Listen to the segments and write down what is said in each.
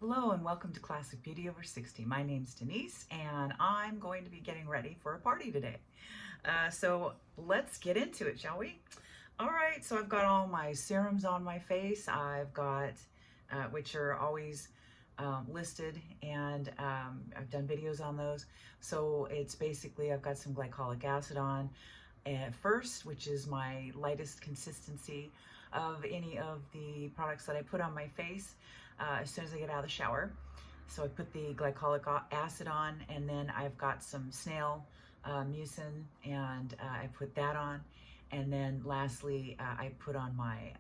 Hello and welcome to Classic Beauty Over 60. My name's Denise and I'm going to be getting ready for a party today. So let's get into it, shall we? All right, so I've got all my serums on my face. I've got, which are always listed, and I've done videos on those. So it's basically, I've got some glycolic acid on at first, which is my lightest consistency of any of the products that I put on my face as soon as I get out of the shower. So I put the glycolic acid on, and then I've got some snail mucin, and I put that on. And then lastly, I put on my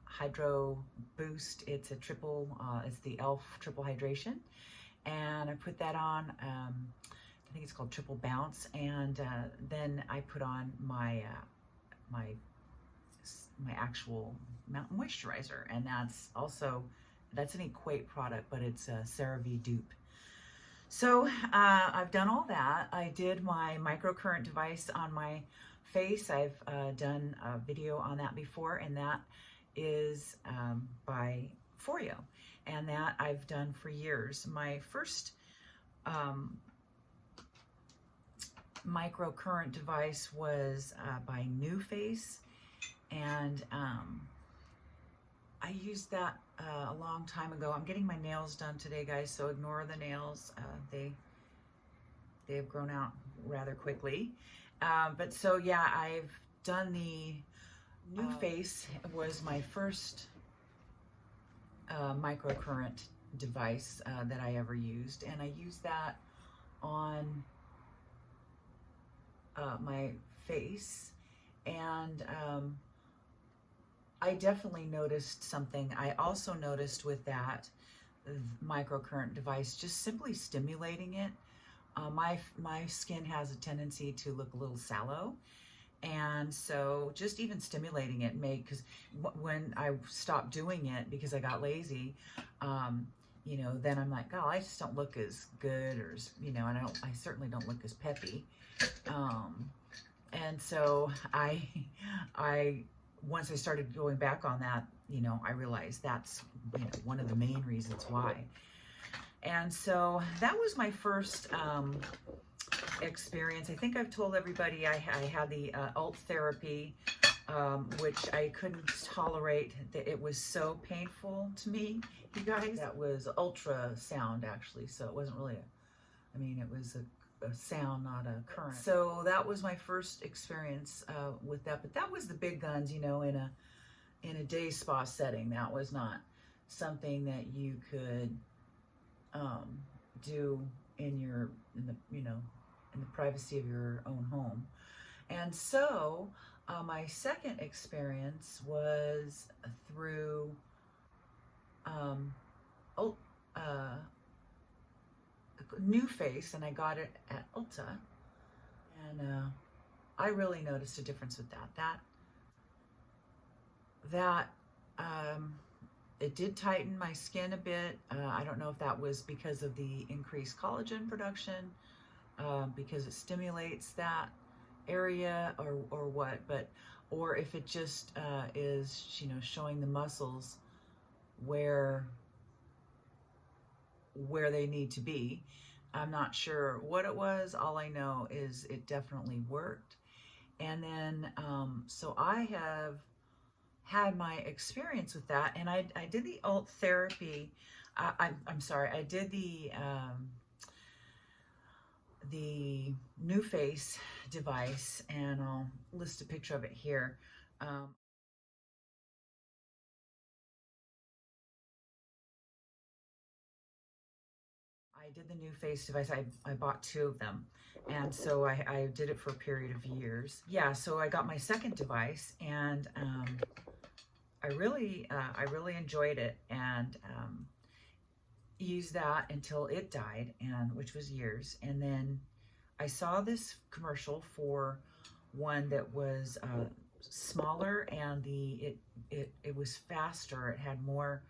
Hydro Boost. It's a triple, it's the e.l.f. triple hydration. And I put that on, I think it's called Triple Bounce. And then I put on my, my actual moisturizer. And that's an Equate product, but it's a CeraVe dupe. So I've done all that. I did my microcurrent device on my face. I've done a video on that before, and that is by Foreo, and that I've done for years. My first microcurrent device was by New Face, and I used that a long time ago. I'm getting my nails done today, guys, so ignore the nails. They have grown out rather quickly. But so yeah, I've done the New Face. Was my first microcurrent device that I ever used, and I used that on my face, and I definitely noticed something. I also noticed with that microcurrent device, just simply stimulating it, my skin has a tendency to look a little sallow, and so just even stimulating it because when I stopped doing it because I got lazy, you know, then I'm like, oh, I just don't look as good, or you know, and I certainly don't look as peppy, and so I once I started going back on that, you know, I realized that's, you know, one of the main reasons why. And so that was my first experience. I think I've told everybody I had the alt therapy, which I couldn't tolerate. That it was so painful to me, you guys. That was ultrasound, actually, so it wasn't really I mean, it was a sound, not a current. So that was my first experience with that. But that was the big guns, you know, in a day spa setting. That was not something that you could do in the privacy of your own home. And so my second experience was through New Face, and I got it at Ulta, and I really noticed a difference with that it did tighten my skin a bit. I don't know if that was because of the increased collagen production, because it stimulates that area, or what, or if it just is, you know, showing the muscles where they need to be. I'm not sure what it was. All I know is it definitely worked. And then, so I have had my experience with that, and I did the alt therapy. I'm sorry, I did the New Face device, and I'll list a picture of it here. I did the New Face device. I bought 2 of them, and so I did it for a period of years. Yeah, so I got my second device, and I really enjoyed it, and used that until it died, and which was years. And then I saw this commercial for one that was smaller, and it was faster. It had more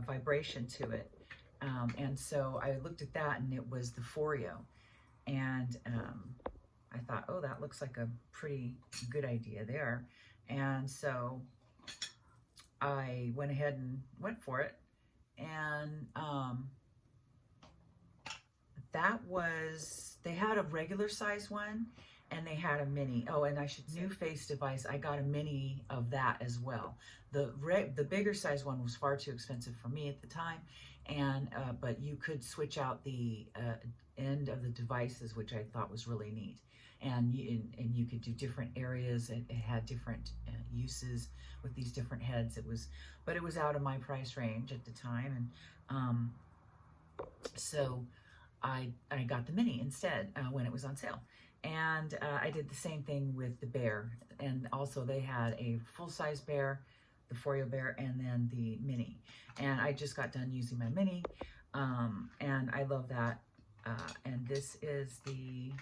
vibration to it. And so I looked at that, and it was the Foreo. And I thought, oh, that looks like a pretty good idea there. And so I went ahead and went for it. And that was, they had a regular size one and they had a mini. Oh, and I should say, new face device, I got a mini of that as well. The bigger size one was far too expensive for me at the time, and but you could switch out the end of the devices, which I thought was really neat. And you could do different areas. It had different uses with these different heads. But it was out of my price range at the time, and so I got the mini instead when it was on sale. And I did the same thing with the bear. And also they had a full-size bear, the Foreo bear, and then the mini. And I just got done using my mini, and I love that. And this is the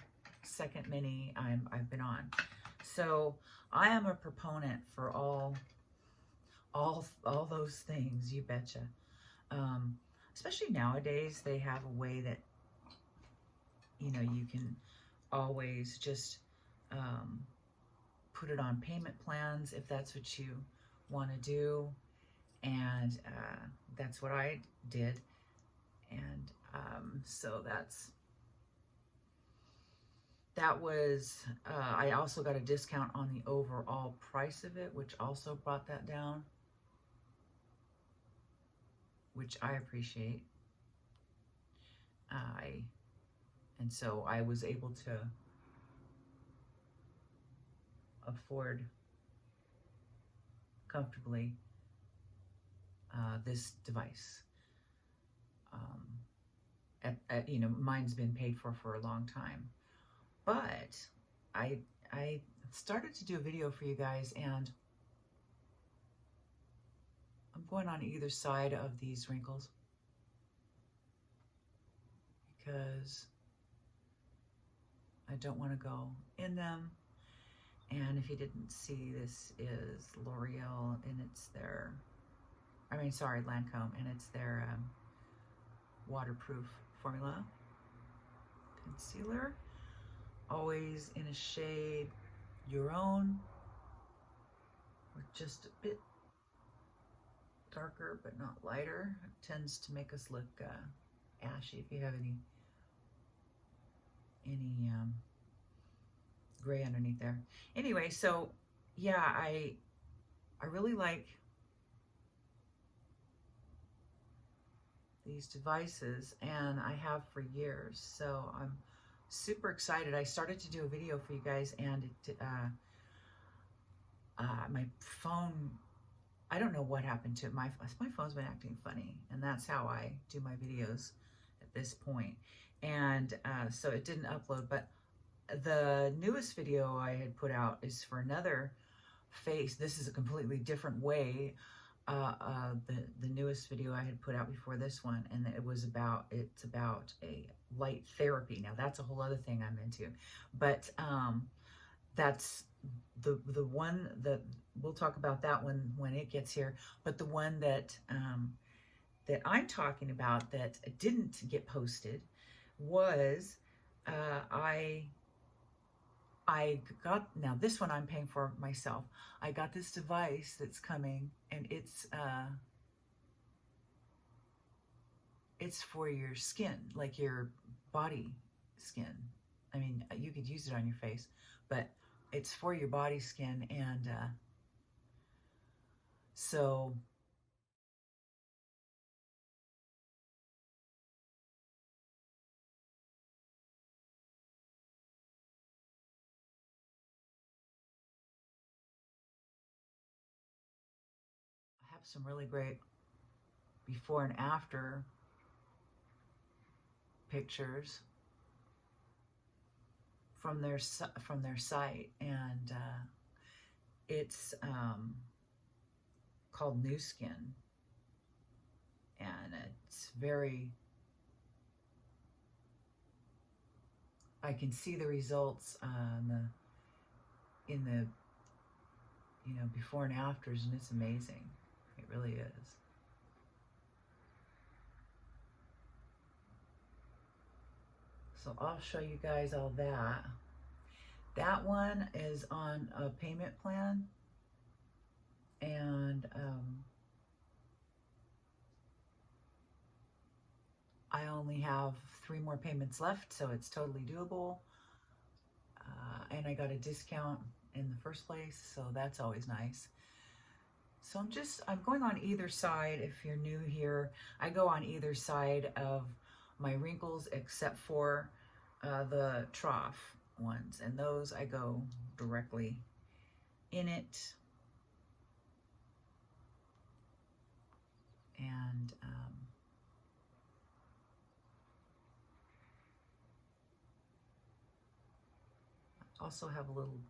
second mini I've been on. So I am a proponent for all those things, you betcha. Especially nowadays, they have a way that, you know, you can always just put it on payment plans if that's what you want to do. And that's what I did. And so that was, I also got a discount on the overall price of it, which also brought that down, which I appreciate. And so I was able to afford comfortably this device. You know, mine's been paid for a long time, but I started to do a video for you guys, and I'm going on either side of these wrinkles because I don't want to go in them. And if you didn't see, this is L'Oreal, and it's their, Lancome, and it's their waterproof formula concealer, always in a shade your own, or just a bit darker but not lighter. It tends to make us look ashy if you have any gray underneath there. Anyway, so yeah, I really like these devices, and I have for years, so I'm super excited. I started to do a video for you guys, and it, my phone, I don't know what happened to it. My phone's been acting funny, and that's how I do my videos at this point. And so it didn't upload, but the newest video I had put out is for another face. This is a completely different way. The newest video I had put out before this one, and it's about a light therapy. Now that's a whole other thing I'm into, but that's the one that we'll talk about that one when it gets here. But the one that I'm talking about that didn't get posted was I got, now this one I'm paying for myself. I got this device that's coming, and it's for your skin, like your body skin. I mean, you could use it on your face, but it's for your body skin. And so I have some really great before and after pictures from their site, and it's called New Skin, and it's very, I can see the results in the you know, before and afters, and it's amazing. It really is. So I'll show you guys all that. That one is on a payment plan, and only have 3 more payments left, so it's totally doable. And I got a discount in the first place, so that's always nice. So I'm going on either side. If you're new here, I go on either side of my wrinkles except for the trough ones, and those I go directly in it. And I also have a little,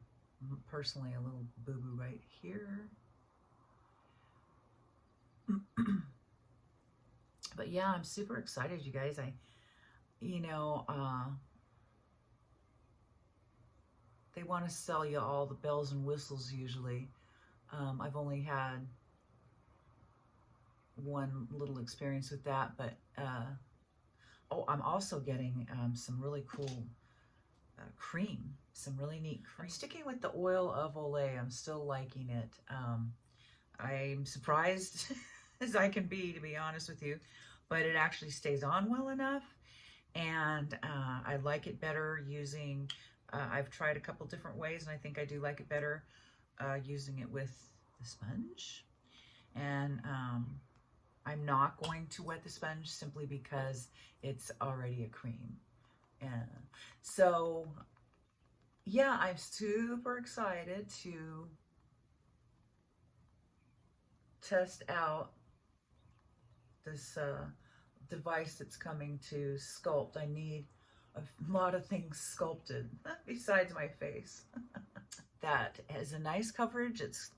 personally, a little boo-boo right here. But yeah, I'm super excited, you guys. They want to sell you all the bells and whistles usually. I've only had one little experience with that, but oh, I'm also getting some really cool cream, some really neat cream. I'm sticking with the oil of Olay. I'm still liking it. I'm surprised as I can be, to be honest with you, but it actually stays on well enough, and I like it better using, I've tried a couple different ways, and I think I do like it better using it with the sponge. And I'm not going to wet the sponge simply because it's already a cream. So yeah, I'm super excited to test out this device that's coming to sculpt. I need a lot of things sculpted besides my face. That has a nice coverage. It's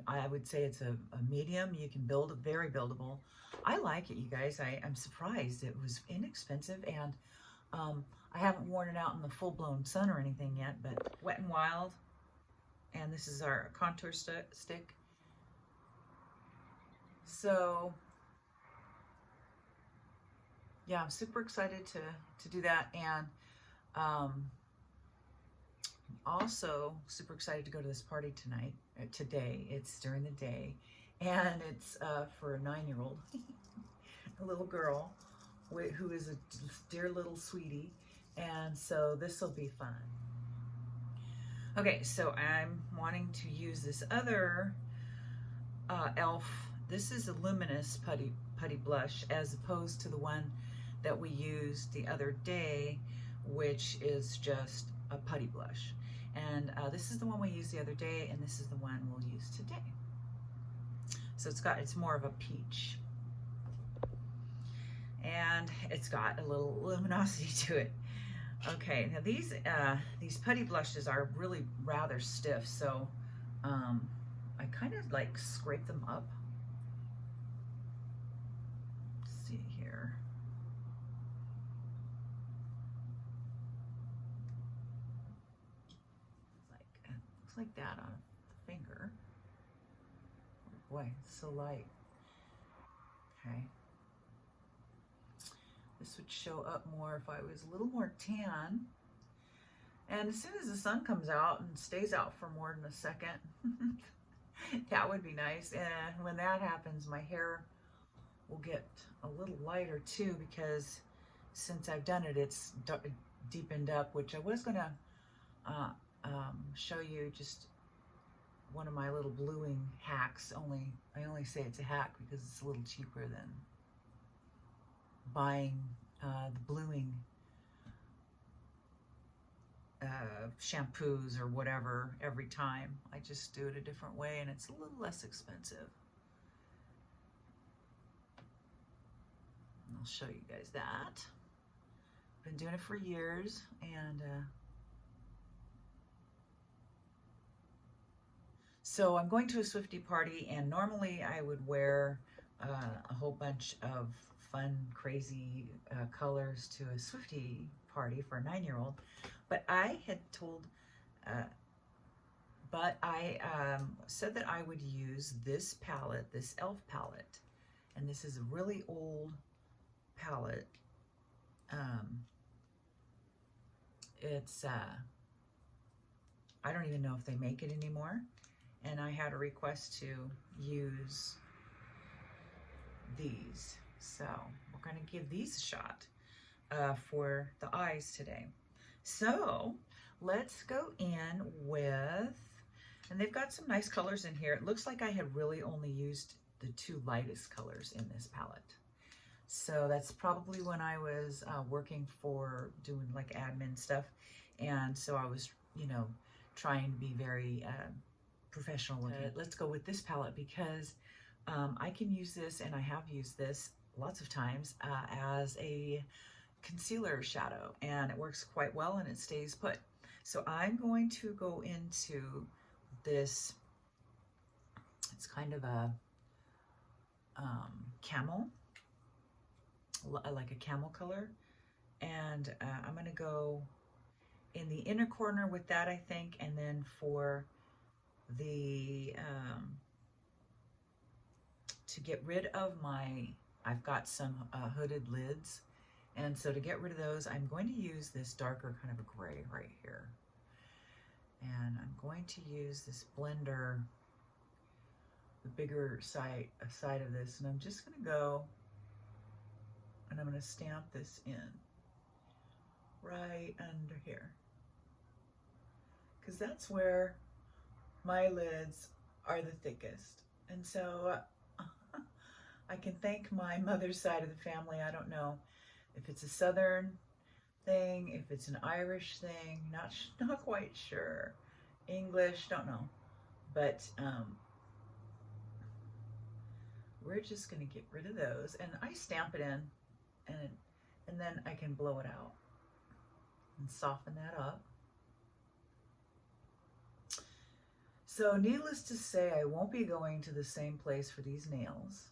I would say it's a medium. You can build it, very buildable. I like it, you guys. I'm surprised. It was inexpensive, and I haven't worn it out in the full-blown sun or anything yet, but Wet n Wild, and this is our contour stick. So yeah, I'm super excited to do that, and also super excited to go to this party today. It's during the day, and it's for a 9-year-old, a little girl who is a dear little sweetie, and so this will be fun. Okay, so I'm wanting to use this other e.l.f. This is a luminous putty blush, as opposed to the one that we used the other day, which is just a putty blush. And this is the one we used the other day, and this is the one we'll use today. So it's more of a peach, and it's got a little luminosity to it. Okay, now these putty blushes are really rather stiff, so I kind of like scrape them up. Let's see here. Looks like that on a finger. Oh boy, it's so light. Okay. This would show up more if I was a little more tan. And as soon as the sun comes out and stays out for more than a second, that would be nice. And when that happens, my hair will get a little lighter too, because since I've done it, it's deepened up, which I was gonna show you just one of my little bluing hacks. I only say it's a hack because it's a little cheaper than buying the bluing shampoos or whatever every time. I just do it a different way, and it's a little less expensive. And I'll show you guys that. Been doing it for years, and so I'm going to a Swiftie party, and normally I would wear a whole bunch of fun, crazy colors to a Swiftie party for a 9-year-old, but I had told, said that I would use this palette, this e.l.f. palette, and this is a really old palette. It's, I don't even know if they make it anymore, and I had a request to use these. So we're going to give these a shot. for the eyes today. So let's go in with, and they've got some nice colors in here. It looks like I had really only used the two lightest colors in this palette. So that's probably when I was working for doing like admin stuff. And so I was, you know, trying to be very professional with it. Let's go with this palette because I can use this, and I have used this lots of times as a concealer shadow, and it works quite well and it stays put. So I'm going to go into this, it's kind of a camel, like a camel color, and I'm going to go in the inner corner with that, I think, and then for the to get rid of my, I've got some hooded lids, and so to get rid of those I'm going to use this darker kind of a gray right here, and I'm going to use this blender, the bigger side of this, and I'm just going to go and I'm going to stamp this in right under here, because that's where my lids are the thickest. And so I can thank my mother's side of the family. I don't know if it's a Southern thing, if it's an Irish thing, not quite sure. English, don't know. But we're just gonna get rid of those, and I stamp it in, and then I can blow it out and soften that up. So needless to say, I won't be going to the same place for these nails.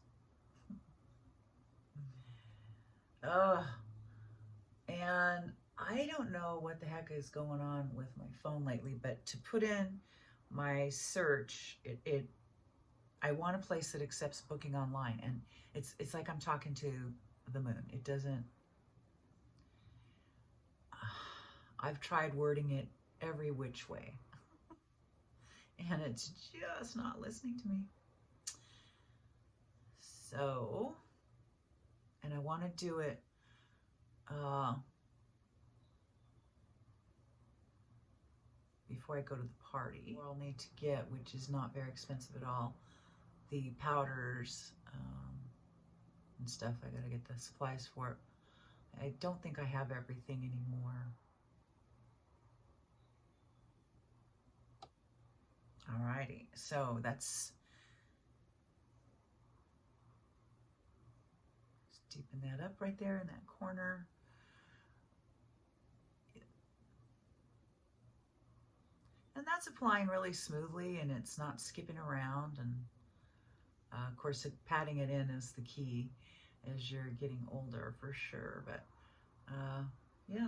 And I don't know what the heck is going on with my phone lately, but to put in my search, I want a place that accepts booking online, and it's like I'm talking to the moon. It doesn't, I've tried wording it every which way, and it's just not listening to me. So, and I want to do it before I go to the party. What I'll need to get, which is not very expensive at all, the powders and stuff. I gotta get the supplies for it. I don't think I have everything anymore. Alrighty, so that's, just deepen that up right there in that corner. And that's applying really smoothly, and it's not skipping around, and of course patting it in is the key as you're getting older for sure, but yeah,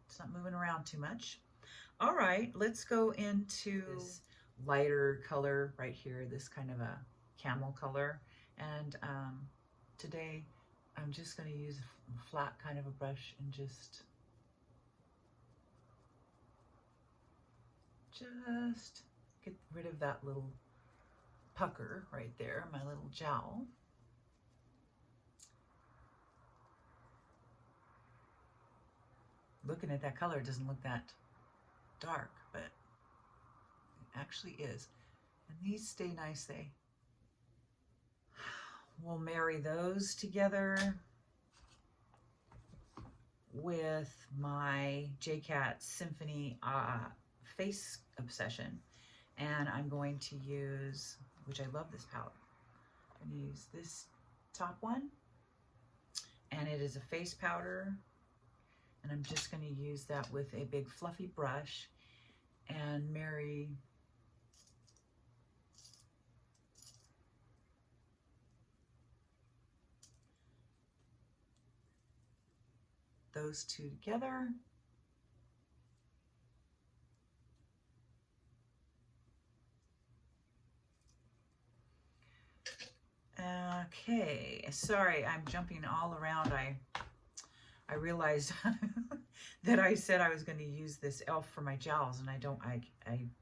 it's not moving around too much. All right, let's go into this lighter color right here, this kind of a camel color, and today I'm just going to use a flat kind of a brush and just get rid of that little pucker right there, my little jowl. Looking at that color, it doesn't look that dark, but it actually is. And these stay nice. We'll marry those together with my JCat Symphony Face Obsession, and I'm going to use, which I love this palette, I'm going to use this top one, and it is a face powder, and I'm just going to use that with a big fluffy brush and marry those two together. Okay, sorry, I'm jumping all around. I realized that I said I was going to use this e.l.f. for my jowls, and I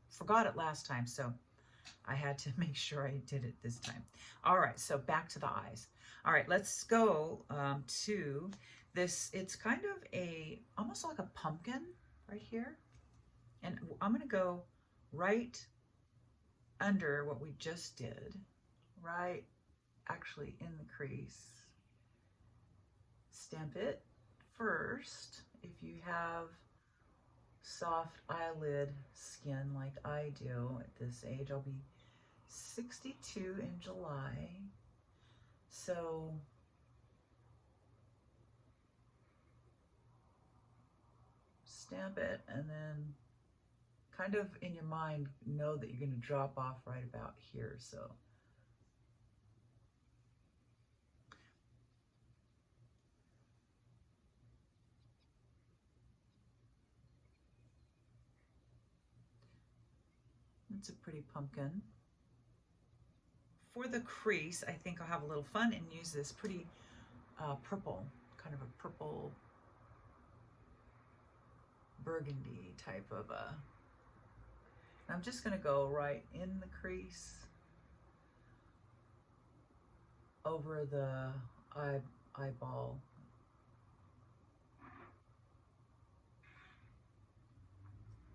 forgot it last time, so I had to make sure I did it this time. All right, so back to the eyes. All right, let's go to It's kind of almost like a pumpkin right here. And I'm gonna go right under what we just did, right actually in the crease. Stamp it first. If you have soft eyelid skin like I do at this age, I'll be 62 in July. So stamp it and then kind of in your mind know that you're going to drop off right about here. So it's a pretty pumpkin. For the crease, I think I'll have a little fun and use this pretty purple, kind of a purple burgundy type of a. I'm just going to go right in the crease over the eyeball.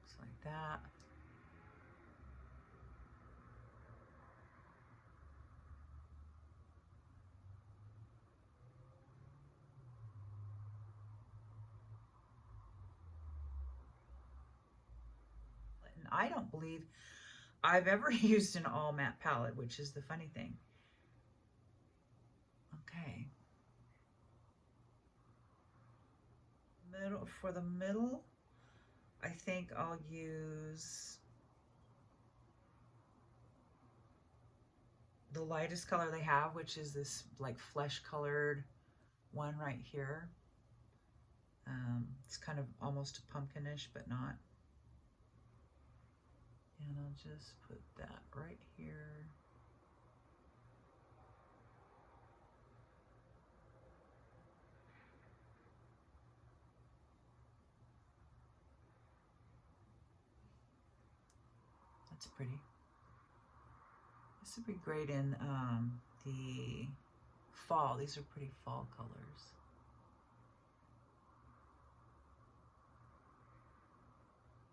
Just like that. And I don't believe I've ever used an all matte palette, which is the funny thing. Okay. For the middle, I think I'll use the lightest color they have, which is this like flesh colored one right here. It's kind of almost pumpkinish, but not. And I'll just put that right here. That's pretty. This would be great in the fall. These are pretty fall colors.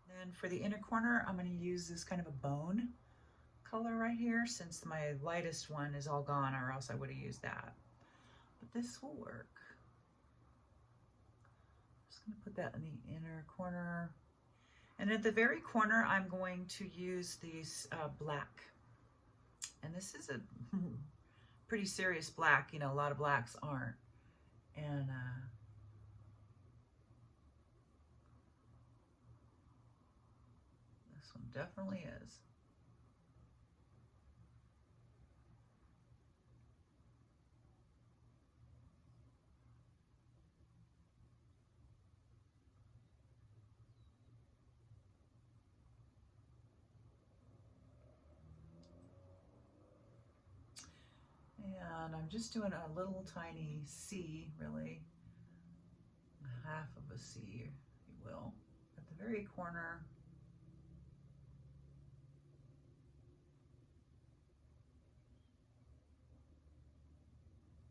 Then for the inner corner, I'm going to use this kind of a bone color right here, since my lightest one is all gone, or else I would have used that. But this will work. Just going to put that in the inner corner. And at the very corner, I'm going to use these black. And this is a pretty serious black. You know, a lot of blacks aren't. And this one definitely is. And I'm just doing a little tiny C, really, half of a C, if you will, at the very corner.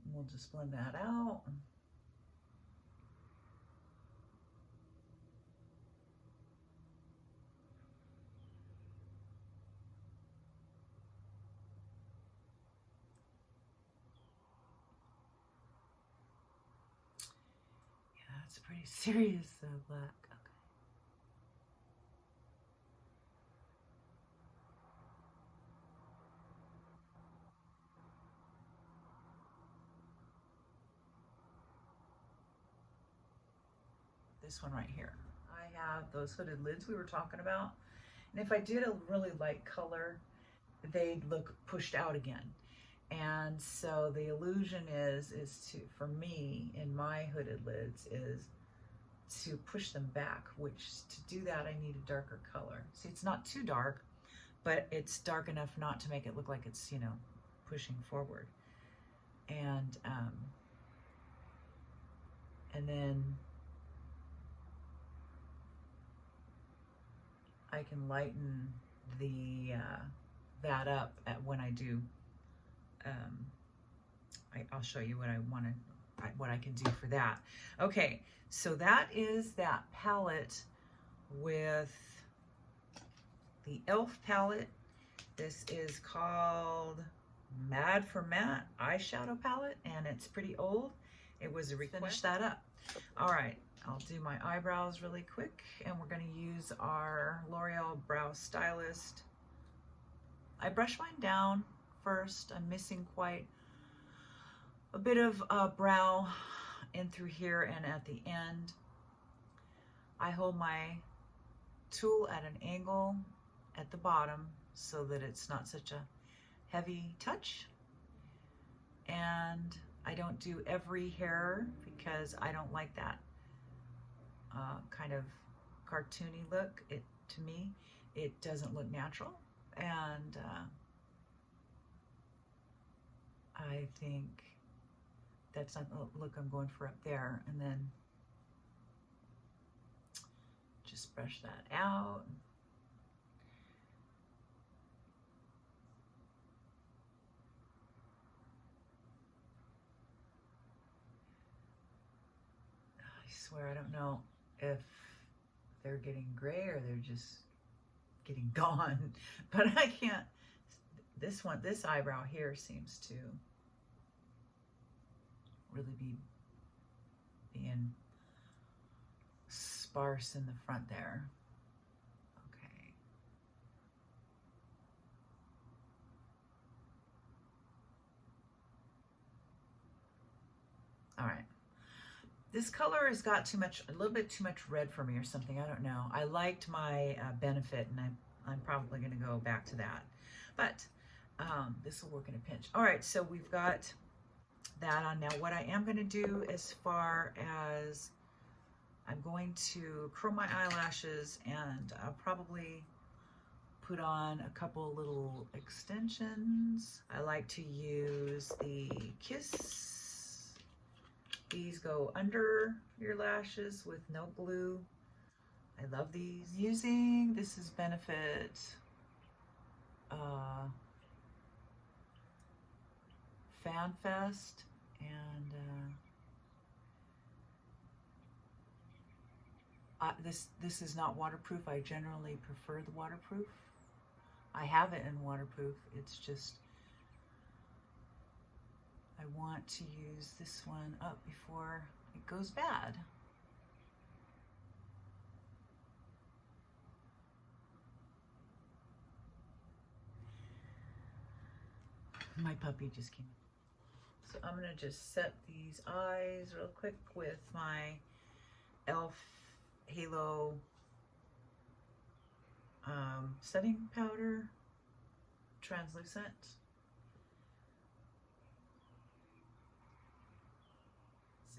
And we'll just blend that out. It's pretty serious, black. Okay. This one right here. I have those hooded lids we were talking about. And if I did a really light color, they'd look pushed out again. And so the illusion is to, for me, in my hooded lids, is to push them back, which to do that I need a darker color. See, it's not too dark, but it's dark enough not to make it look like it's, you know, pushing forward. And then I can lighten the that up when I do. I'll show you what I want to what I can do for that. Okay, so that is that palette with the e.l.f. palette. This is called Mad for Matte eyeshadow palette, and it's pretty old. It was a request. Finish that up. All right, I'll do my eyebrows really quick, and we're going to use our L'Oreal Brow Stylist. I brush mine down first. I'm missing quite a bit of brow in through here and at the end. I hold my tool at an angle at the bottom so that it's not such a heavy touch. And I don't do every hair because I don't like that kind of cartoony look. To me, it doesn't look natural. And I think that's not the look I'm going for up there. And then just brush that out. I swear, I don't know if they're getting gray or they're just getting gone, but I can't. This eyebrow here seems to really be being sparse in the front there. Okay. All right. This color has got a little bit too much red for me or something. I don't know. I liked my Benefit, and I'm probably going to go back to that. But this will work in a pinch. All right, so we've got that on. Now what I am going to do as far as I'm going to curl my eyelashes, and I'll probably put on a couple little extensions. I like to use the Kiss. These go under your lashes with no glue. I love these. This is Benefit Fan Fest, and this is not waterproof. I generally prefer the waterproof. I have it in waterproof. It's just I want to use this one up before it goes bad. My puppy just came. So I'm gonna just set these eyes real quick with my e.l.f. Halo setting powder, translucent.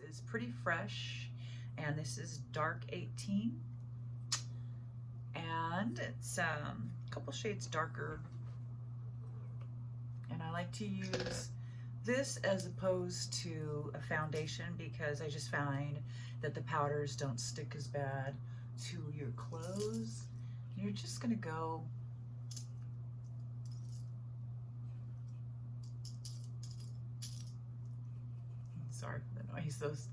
This is pretty fresh, and this is dark 18, and it's a couple shades darker. And I like to use this as opposed to a foundation because I just find that the powders don't stick as bad to your clothes. You're just gonna go sorry for the noise.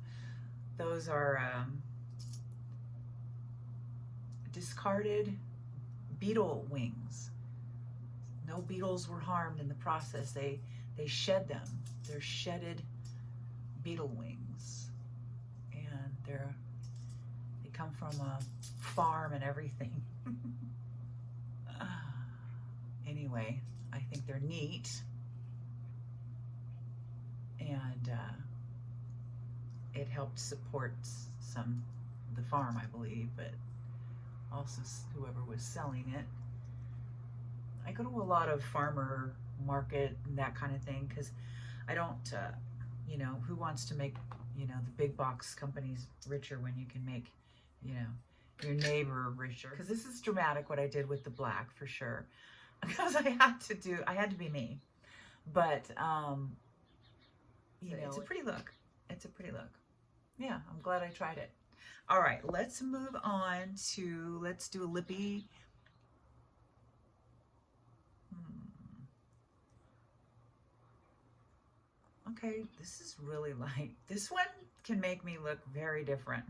Those are discarded beetle wings. No beetles were harmed in the process. They shed them. They're shedded beetle wings, and they come from a farm and everything. Anyway, I think they're neat, and it helped support the farm, I believe, but also whoever was selling it. I go to a lot of farmer market and that kind of thing because I don't, you know, who wants to make, you know, the big box companies richer when you can make, you know, your neighbor richer? Because this is dramatic what I did with the black for sure, because I had to be me. But you know, it's a pretty look. It's a pretty look. Yeah, I'm glad I tried it. All right, let's move on to, let's do a lippy. Okay, this is really light. This one can make me look very different.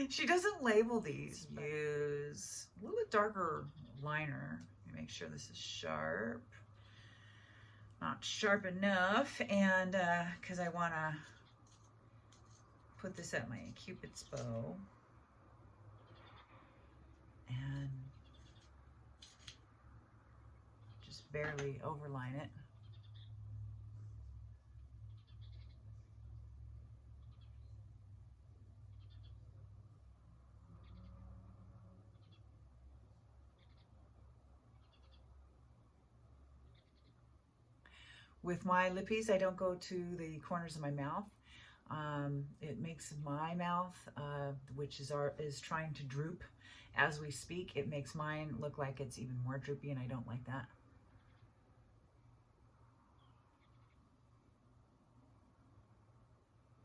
She doesn't label these. Use a little bit darker liner. Make sure this is sharp. Not sharp enough, and because I want to put this at my Cupid's bow. And just barely overline it. With my lippies, I don't go to the corners of my mouth. It makes my mouth, which is trying to droop as we speak, it makes mine look like it's even more droopy, and I don't like that.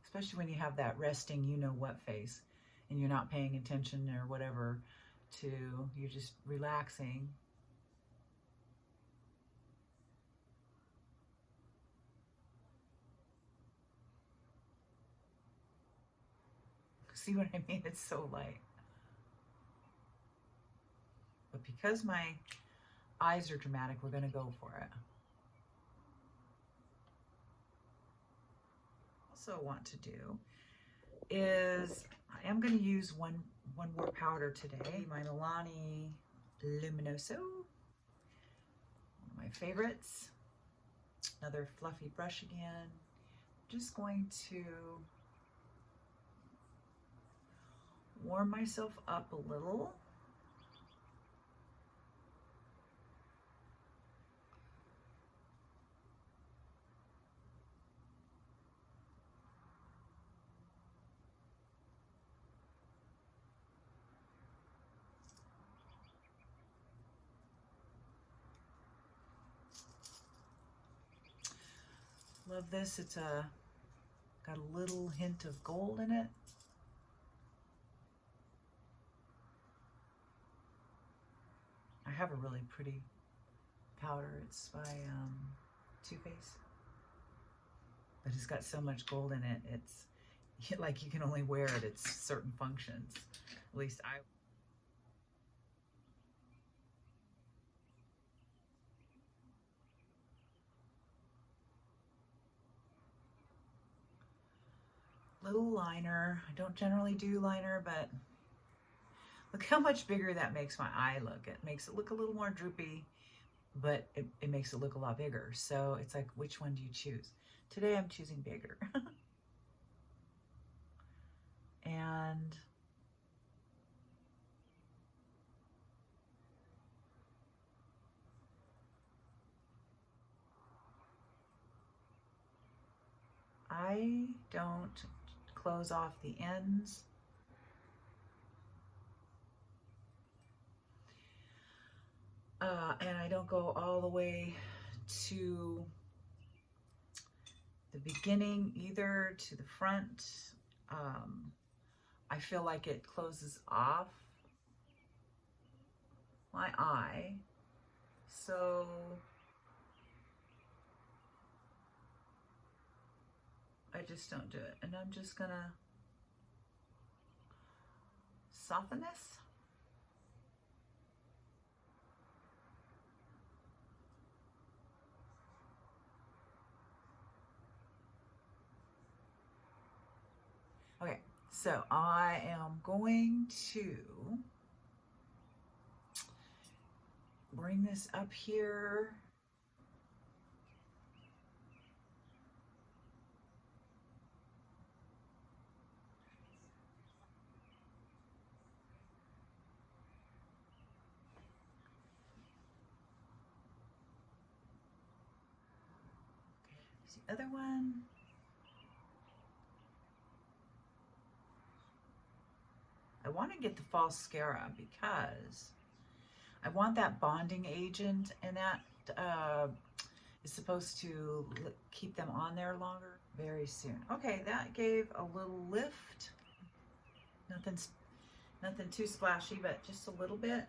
Especially when you have that resting you-know-what face and you're not paying attention or whatever you're just relaxing. See what I mean? It's so light. But because my eyes are dramatic, we're going to go for it. Also want to do is I am going to use one more powder today. My Milani Luminoso, one of my favorites. Another fluffy brush again. Just going to warm myself up a little. Love this. It's got a little hint of gold in it. I have a really pretty powder. It's by Too Faced. But it's got so much gold in it. It's like you can only wear it at certain functions. At least I. Little liner. I don't generally do liner, but look how much bigger that makes my eye look. It makes it look a little more droopy, but it makes it look a lot bigger. So it's like, which one do you choose? Today I'm choosing bigger. And I don't close off the ends. And I don't go all the way to the beginning either, to the front. I feel like it closes off my eye. So I just don't do it. And I'm just gonna soften this. Okay, so I am going to bring this up here. Here's the other one. I want to get the false mascara because I want that bonding agent, and that is supposed to keep them on there longer very soon. Okay, that gave a little lift. Nothing too splashy, but just a little bit.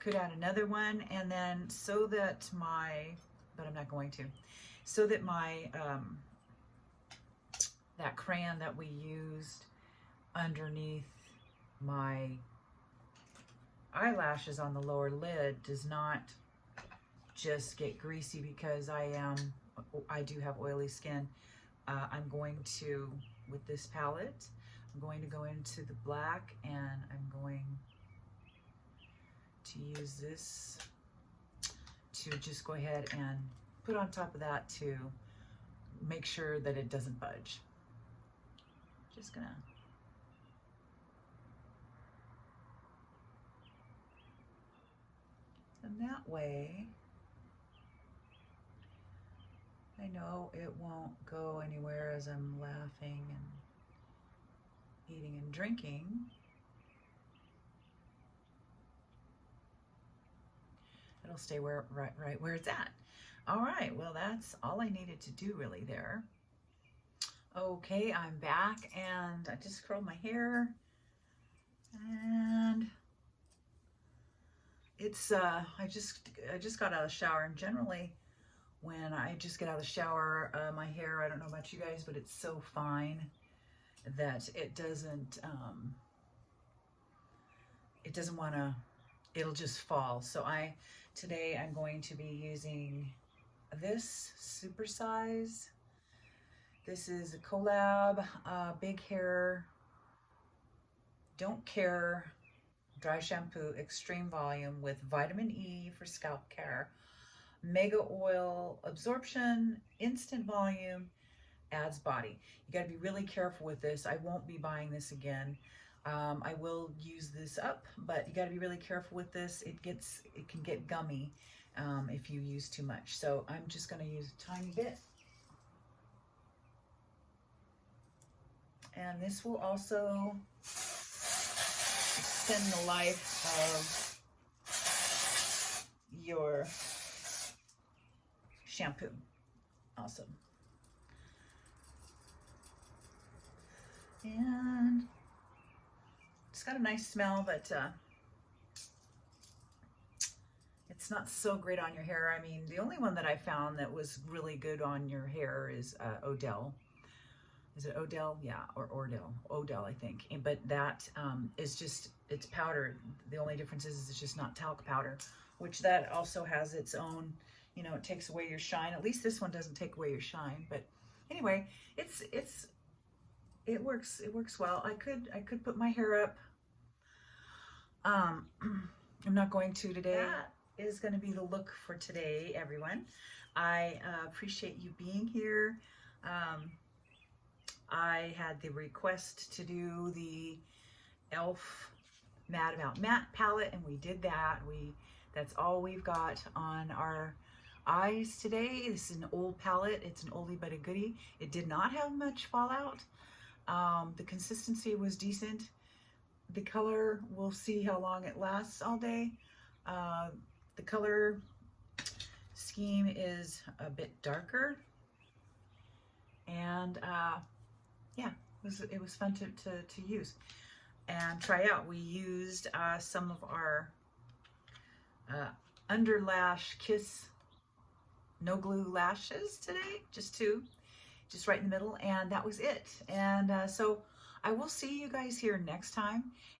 could add another one, and then so that my, but I'm not going to, so that my, that crayon that we used underneath my eyelashes on the lower lid does not just get greasy, because I do have oily skin. I'm going to, with this palette, I'm going to go into the black, and I'm going to use this to just go ahead and put on top of that to make sure that it doesn't budge. Just gonna and that way I know it won't go anywhere as I'm laughing and eating and drinking. It'll stay right where it's at. All right, well, that's all I needed to do really there. Okay, I'm back, and I just curled my hair, and it's I just got out of the shower, and generally when I just get out of the shower, my hair, I don't know about you guys, but it's so fine that it doesn't want to, it'll just fall. So today I'm going to be using this super size. This is a collab, Big Hair Don't Care Dry Shampoo Extreme Volume with Vitamin E for scalp care, Mega Oil Absorption, Instant Volume, adds body. You got to be really careful with this. I won't be buying this again. I will use this up, but you got to be really careful with this. It can get gummy if you use too much. So I'm just going to use a tiny bit. And this will also extend the life of your shampoo. Awesome. And it's got a nice smell, but it's not so great on your hair. I mean, the only one that I found that was really good on your hair is Odell. Is it Odell? Yeah, or Ordell. Odell, I think. But that is just, it's powder. The only difference is it's just not talc powder, which that also has its own, you know, it takes away your shine. At least this one doesn't take away your shine. But anyway, it works well. I could put my hair up. I'm not going to today. That is going to be the look for today, everyone. I appreciate you being here. I had the request to do the e.l.f. Mad About Matte palette, and we did that. That's all we've got on our eyes today. This is an old palette. It's an oldie but a goodie. It did not have much fallout. The consistency was decent. The color, we'll see how long it lasts all day. The color scheme is a bit darker, and yeah, it was fun to use and try out. We used some of our Underlash Kiss No Glue lashes today, just two, just right in the middle, and that was it. And so I will see you guys here next time.